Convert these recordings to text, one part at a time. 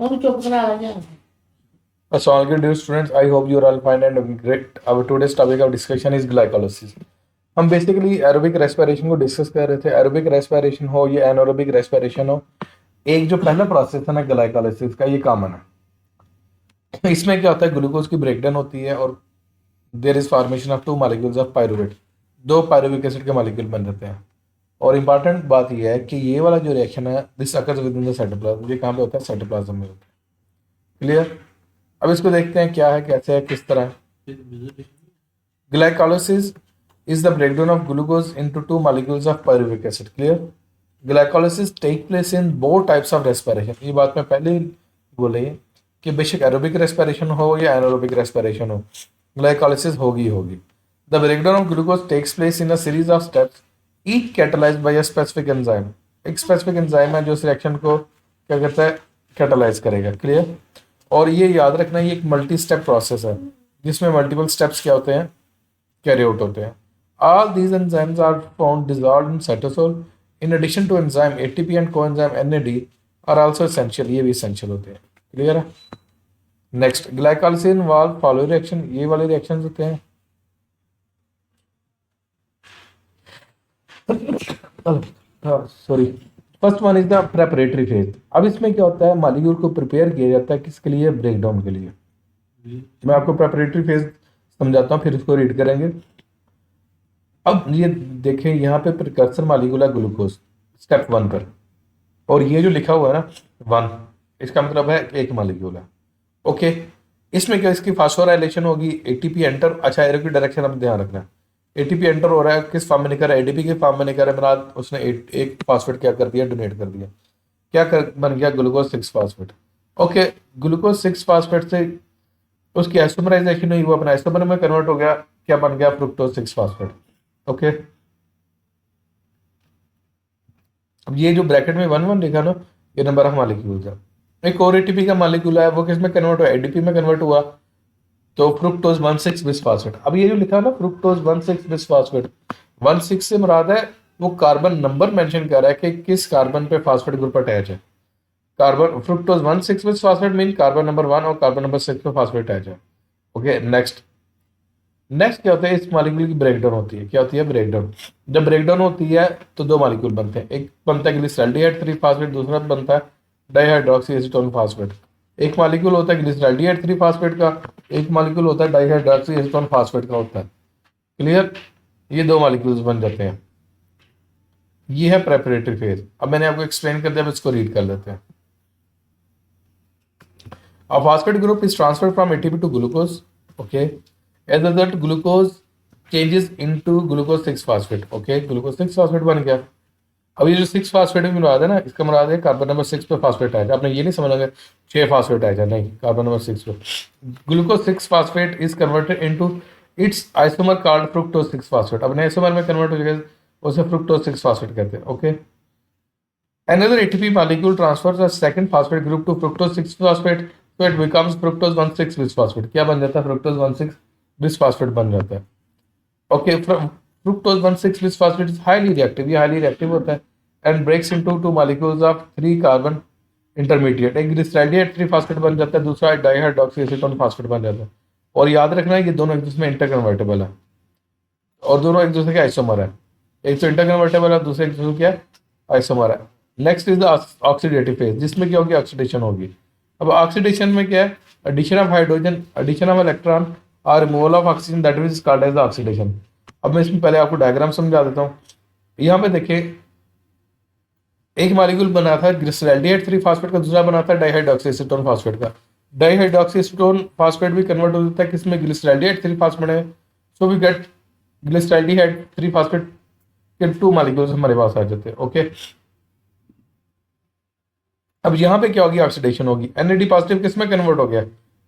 और चुप करा जा। Assalamualaikum dear students, I hope you are all fine and doing great. Our today's topic of discussion is glycolysis. हम basically aerobic respiration को discuss कर रहे थे। एरोबिक रेस्पिरेशन हो या एनारोबिक रेस्पिरेशन हो, एक जो पहला प्रोसेस है ना ग्लाइकोलाइसिस का, ये कॉमन है। इसमें क्या होता है, ग्लूकोज की ब्रेकडाउन होती है और there is formation of two molecules of pyruvate. दो पायरुविक एसिड के मॉलिक्यूल बन जाते हैं। और इंपॉर्टेंट बात यह है कि ये वाला जो रिएक्शन है, this occurs with in the cytoplasm. ये कहाँ पे होता है? साइटोप्लाज्म में होता है। क्लियर? अब इसको देखते हैं क्या है, कैसे है, किस तरह है। Glycolysis is the breakdown of glucose into two molecules of pyruvic acid. Clear? Glycolysis take place in both types of respiration. ये बात मैं पहले ही बोली कि बेशक एरोबिक रेस्पिरेशन हो या एनारोबिक रेस्पिरेशन हो, ग्लाइकोलाइसिस होगी होगी। The breakdown of glucose takes place in a series of steps, each catalysed by a specific enzyme. एक स्पेसिफिक एंजाइम है जो इस रिएक्शन को क्या करता है? कैटालाइज करेगा। क्लियर? और ये याद रखना, ये एक मल्टी स्टेप प्रोसेस है जिसमें मल्टीपल स्टेप्स क्या होते हैं? कैरी आउट होते हैं। All these enzymes are found dissolved in cytosol. In addition to enzyme ATP and coenzyme NAD are also essential. ये भी essential होते हैं। क्लियर है? Next, glycolysis involve follow reaction. ये वाले रिएक्शन होते हैं। Sorry, first one is the preparatory phase. अब इसमें क्या होता है, मॉलिक्यूल को प्रिपेयर किया जाता है किसके लिए? ब्रेकडाउन के लिए। मैं आपको प्रेपरेटरी फेज समझाता हूँ, फिर इसको रीड करेंगे। अब ये देखें, यहाँ पे प्रिकर्सर मॉलिक्यूल है ग्लूकोज स्टेप वन पर, और ये जो लिखा हुआ है ना वन, इसका मतलब है एक मॉलिक्यूल है। ओके, इसमें क्या इसकी फास्फोराइलेशन होगी, एटीपी एंटर। अच्छा, एरो की डायरेक्शन अब ध्यान रखना। एटीपी एंटर हो रहा है, किस फॉर्म में नहीं कर रहा है? एडीपी के फॉर्म में नहीं कर रहा है, उसने एक फास्फेट क्या कर दिया? डोनेट कर दिया। क्या कर बन गया? Glucose six phosphate. Okay, glucose six phosphate से उसकी आइसोमराइजेशन हुई, वो अपना आइसोमर में कन्वर्ट हो गया। क्या बन गया? Fructose six phosphate. ओके, अब ये जो ब्रैकेट में वन वन लिखा ना, ये नंबर ऑफ मॉलिक्यूल्स है। एक और एटीपी का मॉलिक्यूल है, वो किस में कन्वर्ट हुआ? एडीपी में कन्वर्ट हुआ, तो फ्रुक्टोज वन सिक्स बिस्फास्फेट। अब ये जो लिखा है ना fructose one six bisphosphate, one six से मुराद है वो कार्बन नंबर मेंशन कर रहा है कि किस कार्बन पे फास्फेट ग्रुप अटैच है। Carbon fructose one six bisphosphate mean carbon number one और कार्बन नंबर सिक्स पे फास्फेट अटैच है। Okay, next. नेक्स्ट क्या होता है, इस मॉलिक्यूल की ब्रेकडाउन होती है। क्या होती है? ब्रेकडाउन। जब ब्रेकडाउन होती है तो दो मॉलिक्यूल बनते हैं। एक बनता है ग्लिसरॉल्डिहाइड थ्री फास्फेट, दूसरा बनता है डाइहाइड्रोक्सी एसीटोन फास्फेट। एक मॉलिक्यूल होता है ग्लिसरॉल्डिहाइड थ्री फास्फेट का, एक मॉलिक्यूल होता है डाइहाइड्रोक्सी एसीटोन फास्फेट का होता है। क्लियर? ये दो मॉलिक्यूल्स बन जाते हैं। ये है प्रेपरेटरी फेज। अब मैंने आपको एक्सप्लेन कर दिया, अब इसको रीड कर लेते हैं। A phosphate group is transferred from ATP to glucose. Okay. As a result, glucose changes into glucose 6 phosphate. Okay, glucose 6 phosphate बन गया। अब ये जो 6 phosphate में मुराद है ना, इसका मुराद है कार्बन नंबर 6 पे phosphate आएगा। आपने ये नहीं समझना कि 6 phosphate आएगा, नहीं, कार्बन नंबर 6 पे। Glucose 6 phosphate is converted into its isomer called fructose 6 phosphate। अपने isomer में कन्वर्ट हो जाएगा, उसे fructose 6 phosphate कहते हैं। Okay, another ATP molecule transfers a second phosphate group to fructose 6-phosphate, so it becomes fructose 1,6-bisphosphate। क्या बन जाता है? fructose 1,6-bisphosphate बन जाता है। Okay, fructose 1,6-bisphosphate is highly reactive, ये highly reactive होता है and breaks into two molecules of 3 carbon intermediate। एक glyceraldehyde 3-phosphate बन जाता है, दूसरा डाइहाइड्रोक्सीएसीटोन फास्फेट बन जाता है। और याद रखना है ये दोनों एक दूसरे में इंटरकन्वर्टेबल है और दोनों एक दूसरे के आइसोमर है। एक तो इंटरकन्वर्टेबल है, दूसरे एक दूसरे क्या आइसोमर है। Next is the oxidative phase, जिसमें क्या होगी? ऑक्सीडेशन होगी। अब ऑक्सीडेशन में क्या है? Addition of hydrogen, addition of electron और removal of oxygen, that is called as the oxidation. अब मैं इसमें पहले आपको डायग्राम समझा देता हूँ। यहाँ पे देखिए, एक मॉलिक्यूल बना था ग्लिसरॉल्डिहाइड थ्री फास्फेट का, दूसरा बना था डाइहाइड्रोक्सीएसीटोन फास्फेट का। डाइहाइड्रोक्सीएसीटोन फास्फेट भी कन्वर्ट हो जाता है किसमें? ग्लिसरॉल्डिहाइड थ्री फास्फेट है, so we get glyceraldehyde three phosphate के टू मॉलिक्यूल्स हमारे पास आ जाते हैं। ओके, अब यहाँ पे क्या होगी? ऑक्सीडेशन होगी। एनएडी पॉजिटिव किस में कन्वर्ट हो गया?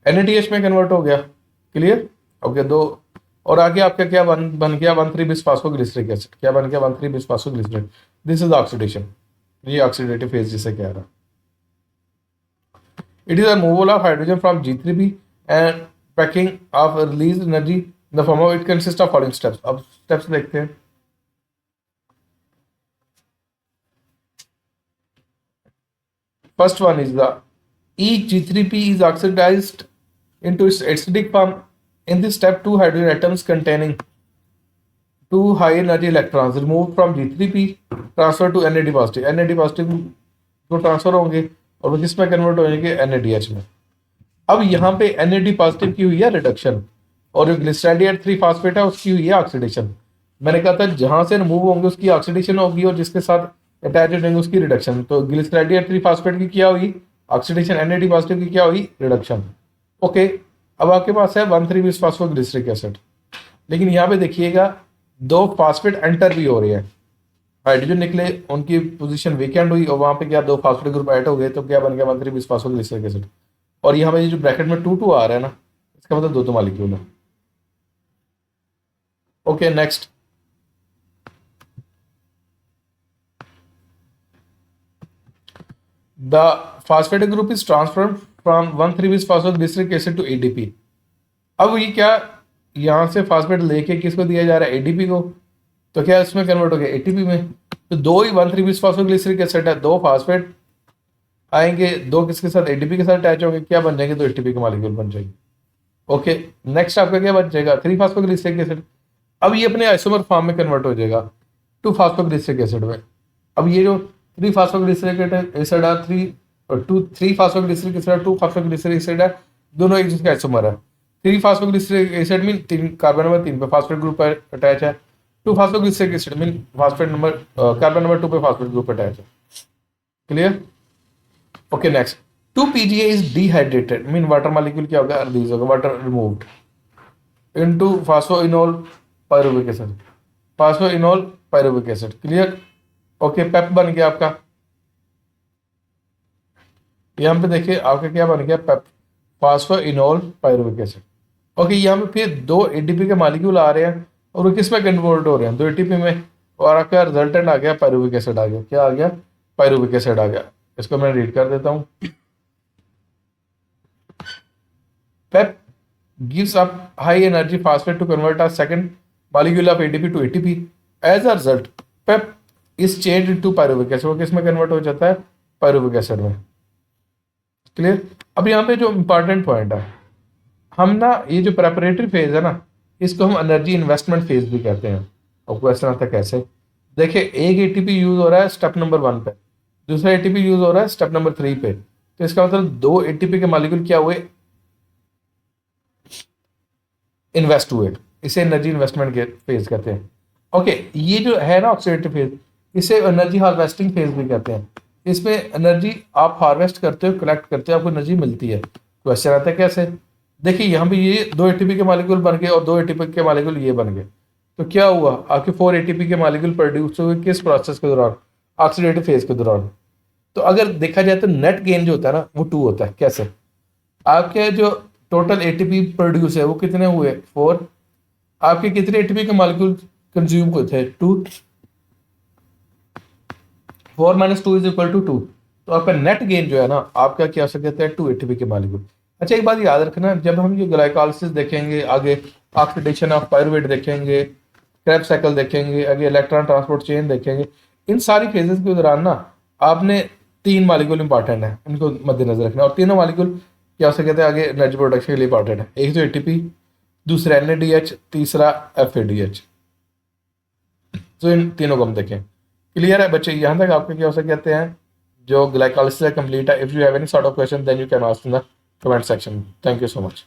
एनएडीएच में कन्वर्ट हो गया। क्लियर? ओके, दो और आगे आपका क्या बन गया? One three bisphosphoglyceric acid. क्या बन गया? 1,3-बिस्फास्फोग्लिसरिक। This is oxidation. ये ऑक्सीडेटिव फेज जिसे कह रहा है। It is a removal of hydrogen from G3b and packing of release energy in the form of, it consist of following steps. अब स्टेप्स देखते हैं। First one is the each G3P is oxidized into its acidic form. In this step, two hydrogen atoms containing two high energy electrons removed from G3P transfer to Na positive. Na positive को transfer होंगे और वो किस में convert हो जाएंगे, NaDH में। अब यहाँ पे Na पॉजिटिव की हुई है रिडक्शन और जो ग्लिसरॉल्डिएट 3 फास्फेट है उसकी हुई है ऑक्सीडेशन। मैंने कहा था जहां से रिमूव होंगे उसकी ऑक्सीडेशन होगी और जिसके साथ अटैच हो जाएंगे उसकी रिडक्शन। तो ग्लिसरॉल्डिएट 3 फास्फेट की क्या हुई ऑक्सीडेशन, Na पॉजिटिव की क्या हुई रिडक्शन। ओके, अब आपके पास है 1,3 बिस फास्फोग्लिसरिक एसिड, लेकिन यहाँ पे देखिएगा दो फास्फेट एंटर भी हो रहे हैं, हाइड्रोजन निकले उनकी पोजीशन वेकेंट हुई और वहां पे क्या दो फास्फेट ग्रुप ऐड हो गए, तो क्या बन गया 1,3 बिस फास्फोग्लिसरिक एसिड। और यहाँ पे जो ब्रैकेट में 2 2 आ रहा है ना, इसका मतलब दो मॉलिक्यूल है। Okay next, the phosphatic group is transferred from 1,3 बिस फास्फोग्लिसरिक एसिड टू एडीपी। अब ये क्या यहाँ से फास्फेट लेके किसको दिया जा रहा है, एडीपी को, तो क्या इसमें कन्वर्ट हो गया एटीपी में। तो दो ही 1,3 बिस फास्फोग्लिसरिक एसिड है, दो फास्फेट आएंगे, दो किसके साथ एडीपी के साथ अटैच होंगे, क्या बन जाएंगे, तो एटीपी के मॉलिक्यूल बन जाएंगे। ओके नेक्स्ट आपका क्या बन जाएगा 3 फास्फोग्लिसरिक एसिड। अब ये अपने आइसोमर फॉर्म में कन्वर्ट हो जाएगा 2 फास्फोग्लिसरिक एसिड में। अब ये जो 3 फास्फोग्लिसरिक एसिड है 3 फास्फोग्लिसरिक एसिड 2 फास्फोग्लिसरिक एसिड है, दोनों एक दूसरे का आइसोमर है। 3 phosphoglyceric acid mean 3 carbon number 3 पे फास्फेट ग्रुप पर अटैच है, 2 phosphoglyceric acid mean phosphate number carbon number 2 पे फास्फेट ग्रुप अटैच है। Clear. Okay next, 2PGA is dehydrated mean water molecule क्या होगा, रिलीज होगा, water removed into phosphoenol pyruvic acid, phosphoenol pyruvic acid. Clear. Okay PEP बन गया आपका, यहाँ पे देखिए आपका क्या बन गया पेप, फास्फोइनोल पायरुविक एसिड। ओके यहाँ पे फिर दो एटीपी के मॉलिक्यूल आ रहे हैं और वो किस में कन्वर्ट हो रहे हैं, दो एटीपी में, और आपका रिजल्टेंट आ गया पायरुविक एसिड आ गया, क्या आ गया, पायरुविक एसिड आ गया। इसको मैं रीड कर देता हूं, पेप gives up high energy phosphate to convert a second molecule of ATP to ATP. As a result, PEP is changed into pyruvic acid। वो किस में कन्वर्ट हो जाता है, पायरुविक एसिड में। क्लियर। अब यहाँ पे जो इंपॉर्टेंट पॉइंट है, हम ना ये जो प्रेपरेटरी फेज है ना, इसको हम एनर्जी इन्वेस्टमेंट फेज भी कहते हैं। और क्वेश्चन आता है कैसे, देखिए एक एटीपी यूज हो रहा है स्टेप नंबर 1 पे, दूसरा एटीपी यूज हो रहा है स्टेप नंबर 3 पे, तो इसका मतलब दो एटीपी के मॉलिक्यूल क्या हुए, इन्वेस्ट हुए, इसे एनर्जी इन्वेस्टमेंट के फेज कहते हैं। ओके ये जो है ना ऑक्सीडेटिव फेज, इसे एनर्जी हार्वेस्टिंग फेज भी कहते हैं। इसमें एनर्जी आप हार्वेस्ट करते हो, कलेक्ट करते हो, आपको एनर्जी मिलती है। क्वेश्चन आता है कैसे, देखिए यहाँ पे ये दो एटीपी के मॉलिक्यूल बन गए और दो एटीपी के मॉलिक्यूल ये बन गए, तो क्या हुआ आपके 4 एटीपी के मॉलिक्यूल प्रोड्यूस हुए किस प्रोसेस के दौरान, ऑक्सीडेटिव फेज के दौरान। तो अगर देखा जाए तो नेट गेन जो होता है ना वो 2 होता है। कैसे, आपके जो टोटल एटीपी प्रोड्यूस है वो कितने हुए 4, आपके कितने एटीपी के मॉलिक्यूल कंज्यूम हुए थे 2, 4 - 2 इज इक्वल टू 2, तो आपका नेट गेन जो है ना आपका क्या हो सकता है 2 एटीपी के मॉलिक्यूल। अच्छा एक बात याद रखना, जब हम ये ग्लाइकोलाइसिस देखेंगे, आगे ऑक्सीडेशन ऑफ पायरुवेट देखेंगे, क्रेब्स साइकिल देखेंगे, आगे इलेक्ट्रॉन ट्रांसपोर्ट चेन देखेंगे, इन सारी फेजेस के दौरान ना आपने 3 मॉलिक्यूल इंपॉर्टेंट है, इनको मद्देनजर रखना। और तीनों मॉलिक्यूल क्या हो सकते हैं आगे एनर्जी प्रोडक्शन के लिए इंपॉर्टेंट है, एक तो एटीपी, दूसरा NADH, तीसरा FADH। तो इन तीनों को हम देखें। क्लियर है बच्चे, यहाँ तक आपके क्या हो सकते हैं जो ग्लाइकोलाइसिस कंप्लीट है। If you have any sort of question then you can ask in the comment section. Thank you so much.